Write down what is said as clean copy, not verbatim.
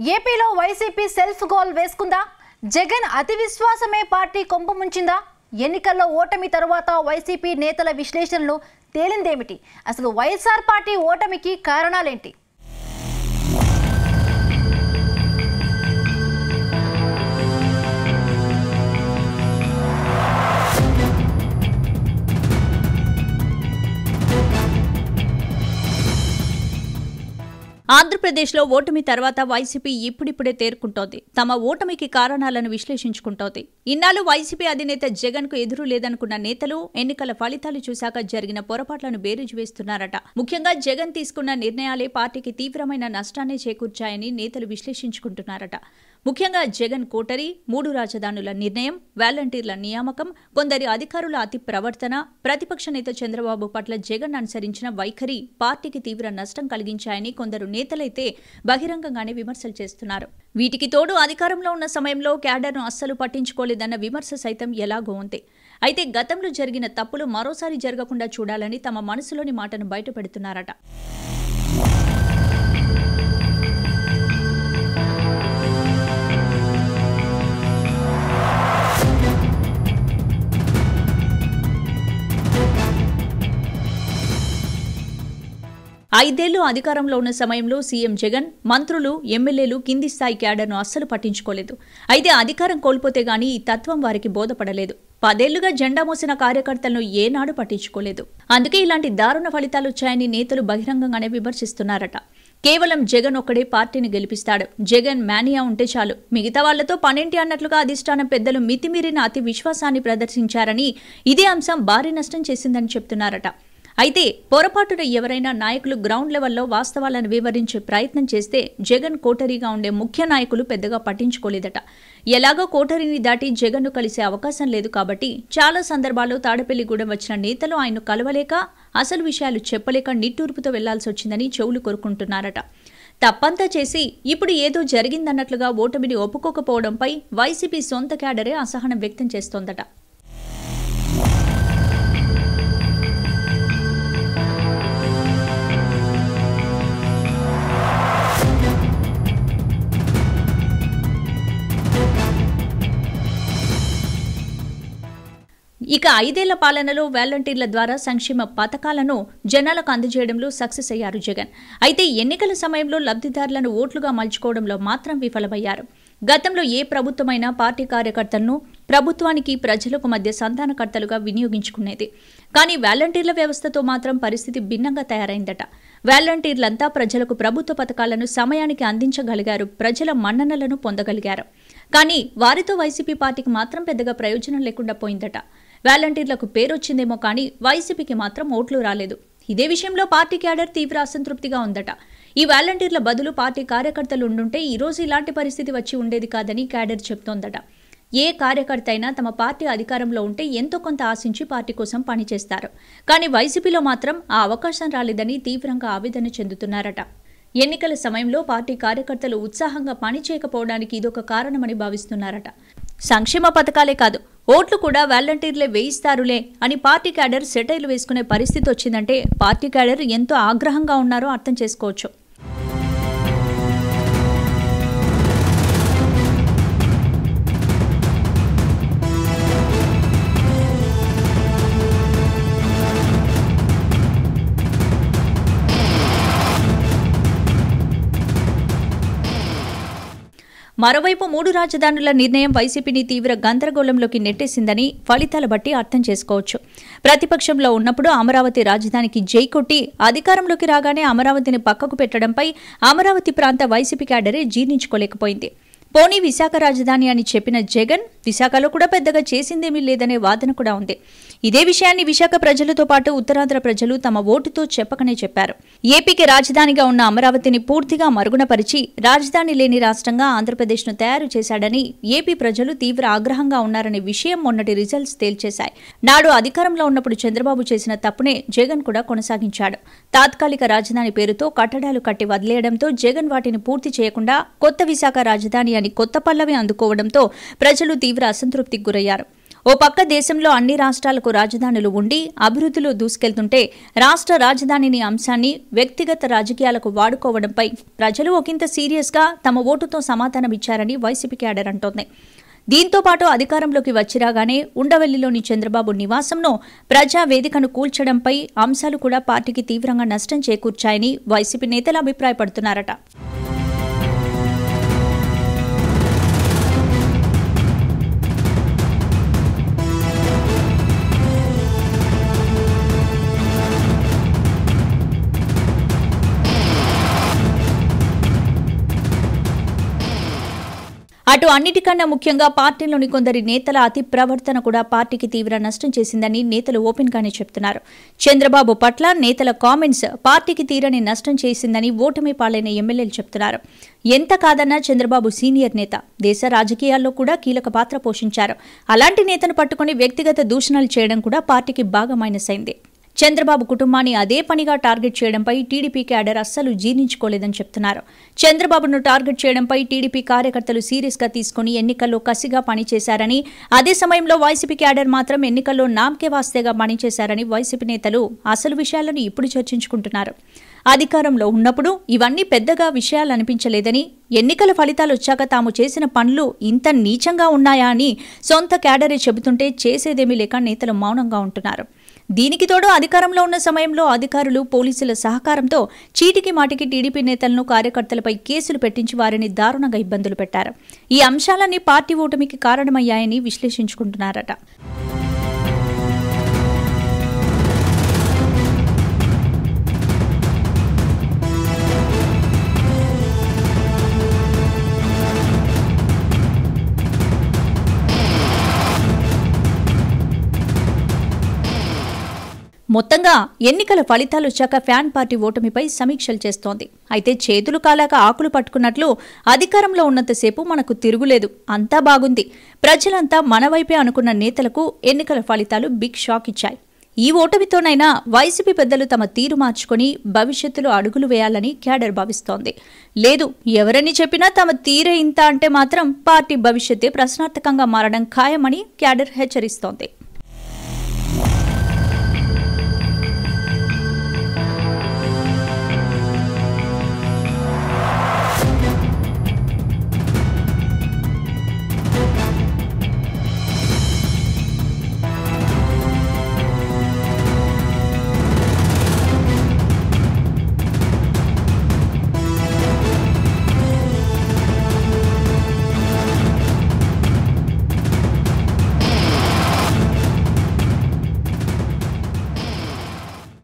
ఏపీలో YCP self goal వేసుకుందా? Jagan అతి విశ్వాసమే పార్టీ కొంప ముంచిందా? ఎన్నికల్లో ఓటమి తరువాత వైసీపీ నేతల విశ్లేషణలు తేలిందేమిటి? అసలు వైఎస్ఆర్ పార్టీ ఓటమికి కారణాలేంటి? ఆంధ్రప్రదేశ్లో ఓటమి తర్వాత వైసీపీ ఇప్పుడిప్పుడే తేరుకుంటోంది. తమ ఓటమికి కారణాలను విశ్లేషించుకుంటోంది. ఇన్నాళ్లు వైసీపీ అధినేత జగన్ కు ఎదురు లేదనుకున్న నేతలు ఎన్నికల ఫలితాలు చూశాక జరిగిన పొరపాట్లను బేరీజు వేస్తున్నారట. ముఖ్యంగా జగన్ తీసుకున్న నిర్ణయాలే పార్టీకి తీవ్రమైన నష్టాన్ని చేకూర్చాయని నేతలు విశ్లేషించుకుంటున్నారట. ముఖ్యంగా జగన్ కోటరీ, 3 రాజధానుల నిర్ణయం, వాలంటీర్ల నియామకం, కొందరి అధికారుల అతి ప్రవర్తన, ప్రతిపక్ష నేత చంద్రబాబు పట్ల జగన్ అనుసరించిన వైఖరి పార్టీకి తీవ్ర నష్టం కలిగించాయని కొందరు నేతలైతే బహిరంగంగానే విమర్శలు చేస్తున్నారు. వీటికి తోడు అధికారంలో ఉన్న సమయంలో క్యాడర్ను అస్సలు పట్టించుకోలేదన్న విమర్శ సైతం ఎలాగో ఉంది. అయితే గతంలో జరిగిన తప్పులు మరోసారి జరగకుండా చూడాలని తమ మనసులోని మాటను బయటపెడుతున్నారట. ఐదేళ్లు అధికారంలో ఉన్న సమయంలో సీఎం జగన్, మంత్రులు, ఎమ్మెల్యేలు కింది స్థాయి క్యాడర్ను అస్సలు పట్టించుకోలేదు. అయితే అధికారం కోల్పోతే గానీ ఈ తత్వం వారికి బోధపడలేదు. 10 ఏళ్లుగా జెండా మోసిన కార్యకర్తలను ఏనాడు పట్టించుకోలేదు. అందుకే ఇలాంటి దారుణ ఫలితాలు వచ్చాయని నేతలు బహిరంగంగానే విమర్శిస్తున్నారట. కేవలం జగన్ ఒక్కడే పార్టీని గెలిపిస్తాడు, జగన్ మేనియా ఉంటే చాలు, మిగతా వాళ్లతో పనేంటి అన్నట్లుగా అధిష్టానం పెద్దలు మితిమీరిన అతి విశ్వాసాన్ని ప్రదర్శించారని, ఇదే అంశం భారీ నష్టం చేసిందని చెప్తున్నారట. అయితే పొరపాటున ఎవరైనా నాయకులు గ్రౌండ్ లెవెల్లో వాస్తవాలను వివరించే ప్రయత్నం చేస్తే జగన్ కోటరీగా ఉండే ముఖ్య నాయకులు పెద్దగా పట్టించుకోలేదట. ఎలాగో కోటరీని దాటి జగన్ను కలిసే అవకాశం లేదు కాబట్టి చాలా సందర్భాల్లో తాడేపల్లిగూడెం వచ్చిన నేతలు ఆయన్ను కలవలేక, అసలు విషయాలు చెప్పలేక నిట్టూర్పుతో వెళ్లాల్సి వచ్చిందని చెవులు కొరుకుంటున్నారట. తప్పంతా చేసి ఇప్పుడు ఏదో జరిగిందన్నట్లుగా ఓటమిని ఒప్పుకోకపోవడంపై వైసీపీ సొంత క్యాడరే అసహనం వ్యక్తం చేస్తోందట. ఇక 5 ఏళ్ల పాలనలో వాలంటీర్ల ద్వారా సంక్షేమ పథకాలను జనాలకు అందజేయడంలో సక్సెస్ అయ్యారు జగన్. అయితే ఎన్నికల సమయంలో లబ్ధిదారులను ఓట్లుగా మలుచుకోవడంలో మాత్రం విఫలమయ్యారు. గతంలో ఏ ప్రభుత్వమైనా పార్టీ కార్యకర్తలను ప్రభుత్వానికి, ప్రజలకు మధ్య సంధానకర్తలుగా వినియోగించుకునేది. కానీ వాలంటీర్ల వ్యవస్థతో మాత్రం పరిస్థితి భిన్నంగా తయారైందట. వాలంటీర్లంతా ప్రజలకు ప్రభుత్వ పథకాలను సమయానికి అందించగలిగారు, ప్రజల మన్ననలను పొందగలిగారు. కానీ వారితో వైసీపీ పార్టీకి మాత్రం పెద్దగా ప్రయోజనం లేకుండా పోయిందట. వాలంటీర్లకు పేరొచ్చిందేమో కానీ వైసీపీకి మాత్రం ఓట్లు రాలేదు. ఇదే విషయంలో పార్టీ క్యాడర్ తీవ్ర అసంతృప్తిగా ఉందట. ఈ వాలంటీర్ల బదులు పార్టీ కార్యకర్తలు ఉండుంటే ఈ రోజు ఇలాంటి పరిస్థితి వచ్చి ఉండేది కాదని క్యాడర్ చెప్తోందట. ఏ కార్యకర్త అయినా తమ పార్టీ అధికారంలో ఉంటే ఎంతో కొంత ఆశించి పార్టీ కోసం పనిచేస్తారు. కానీ వైసీపీలో మాత్రం ఆ అవకాశం రాలేదని తీవ్రంగా ఆవేదన చెందుతున్నారట. ఎన్నికల సమయంలో పార్టీ కార్యకర్తలు ఉత్సాహంగా పనిచేయకపోవడానికి ఇదొక కారణమని భావిస్తున్నారట. సంక్షేమ పథకాలే కాదు, ఓట్లు కూడా వాలంటీర్లే వేయిస్తారులే అని పార్టీ క్యాడర్ సెటైర్లు వేసుకునే పరిస్థితి వచ్చిందంటే పార్టీ క్యాడర్ ఎంతో ఆగ్రహంగా ఉన్నారో అర్థం చేసుకోవచ్చు. మరోవైపు 3 రాజధానుల నిర్ణయం వైసీపీని తీవ్ర గందరగోళంలోకి నెట్టేసిందని ఫలితాల బట్టి అర్థం చేసుకోవచ్చు. ప్రతిపక్షంలో ఉన్నప్పుడు అమరావతి రాజధానికి జై కొట్టి అధికారంలోకి రాగానే అమరావతిని పక్కకు పెట్టడంపై అమరావతి ప్రాంత వైసీపీ క్యాడరే జీర్ణించుకోలేకపోయింది. పోనీ విశాఖ రాజధాని అని చెప్పిన జగన్ విశాఖలో కూడా పెద్దగా చేసిందేమీ లేదనే వాదన కూడా ఉంది. ఇదే విషయాన్ని విశాఖ ప్రజలతో పాటు ఉత్తరాంధ్ర ప్రజలు తమ ఓటుతో చెప్పకనే చెప్పారు. ఏపీకి రాజధానిగా ఉన్న అమరావతిని పూర్తిగా మరుగునపరిచి రాజధాని లేని రాష్ట్రంగా ఆంధ్రప్రదేశ్ను తయారు చేశాడని ఏపీ ప్రజలు తీవ్ర ఆగ్రహంగా ఉన్నారనే విషయం మొన్నటి రిజల్ట్స్ తేల్చేశాయి. నాడు అధికారంలో ఉన్నప్పుడు చంద్రబాబు చేసిన తప్పునే జగన్ కూడా కొనసాగించాడు. తాత్కాలిక రాజధాని పేరుతో కట్టడాలు కట్టి వదిలేయడంతో జగన్ వాటిని పూర్తి చేయకుండా కొత్త విశాఖ రాజధాని అని కొత్త పల్లవి అందుకోవడంతో ప్రజలు తీవ్ర అసంతృప్తికి గురయ్యారు. ఓ పక్క దేశంలో అన్ని రాష్ట్రాలకు రాజధానులు ఉండి అభివృద్ధిలో దూసుకెళ్తుంటే రాష్ట్ర రాజధానిని అంశాన్ని వ్యక్తిగత రాజకీయాలకు వాడుకోవడంపై ప్రజలు ఒకంత సీరియస్గా తమ ఓటుతో సమాధానమిచ్చారని వైసీపీ క్యాడర్ అంటోంది. దీంతో పాటు అధికారంలోకి వచ్చిరాగానే ఉండవల్లిలోని చంద్రబాబు నివాసంలో ప్రజా వేదికను కూల్చడంపై అంశాలు కూడా పార్టీకి తీవ్రంగా నష్టం చేకూర్చాయని వైసీపీ నేతలు అభిప్రాయపడుతున్నారట. అటు అన్నిటికన్నా ముఖ్యంగా పార్టీలోని కొందరి నేతల అతి ప్రవర్తన కూడా పార్టీకి తీవ్ర నష్టం చేసిందని నేతలు ఓపెన్ గానే చెప్తున్నారు. చంద్రబాబు పట్ల నేతల కామెంట్స్ పార్టీకి తీరని నష్టం చేసిందని ఓటమి పాలైన ఎమ్మెల్యేలు చెప్తున్నారు. ఎంత కాదన్నా చంద్రబాబు సీనియర్ నేత, దేశ రాజకీయాల్లో కూడా కీలక పాత్ర పోషించారు. అలాంటి నేతను పట్టుకుని వ్యక్తిగత దూషణలు చేయడం కూడా పార్టీకి బాగా మైనస్ అయింది. చంద్రబాబు కుటుంబాన్ని అదే పనిగా టార్గెట్ చేయడంపై టీడీపీ క్యాడర్ అస్సలు జీర్ణించుకోలేదని చెప్తున్నారు. చంద్రబాబును టార్గెట్ చేయడంపై టీడీపీ కార్యకర్తలు సీరియస్గా తీసుకుని ఎన్నికల్లో కసిగా పనిచేశారని, అదే సమయంలో వైసీపీ క్యాడర్ మాత్రం ఎన్నికల్లో నామకే వాస్తేగా పనిచేశారని వైసీపీ నేతలు అసలు విషయాలను ఇప్పుడు చర్చించుకుంటున్నారు. అధికారంలో ఉన్నప్పుడు ఇవన్నీ పెద్దగా విషయాలు అనిపించలేదని, ఎన్నికల ఫలితాలు వచ్చాక తాము చేసిన పనులు ఇంత నీచంగా ఉన్నాయా అని సొంత క్యాడరే చెబుతుంటే చేసేదేమీ లేక నేతలు మౌనంగా ఉంటున్నారు. దీనికి తోడు అధికారంలో ఉన్న సమయంలో అధికారులు, పోలీసుల సహకారంతో చీటికి మాటికి టీడీపీ నేతలను, కార్యకర్తలపై కేసులు పెట్టించి వారిని దారుణంగా ఇబ్బందులు పెట్టారు. ఈ అంశాలన్నీ పార్టీ ఓటమికి కారణమయ్యాయని విశ్లేషించుకుంటున్నారట. మొత్తంగా ఎన్నికల ఫలితాలు వచ్చాక ఫ్యాన్ పార్టీ ఓటమిపై సమీక్షలు చేస్తోంది. అయితే చేతులు కాలాక ఆకులు పట్టుకున్నట్లు అధికారంలో ఉన్నంతసేపు మనకు తిరుగులేదు, అంతా బాగుంది, ప్రజలంతా మన వైపే అనుకున్న నేతలకు ఎన్నికల ఫలితాలు బిగ్ షాక్ ఇచ్చాయి. ఈ ఓటమితోనైనా వైసీపీ పెద్దలు తమ తీరు మార్చుకుని భవిష్యత్తులో అడుగులు వేయాలని క్యాడర్ భావిస్తోంది. లేదు, ఎవరని చెప్పినా తమ తీరే ఇంత అంటే మాత్రం పార్టీ భవిష్యత్తే ప్రశ్నార్థకంగా మారడం ఖాయమని క్యాడర్ హెచ్చరిస్తోంది.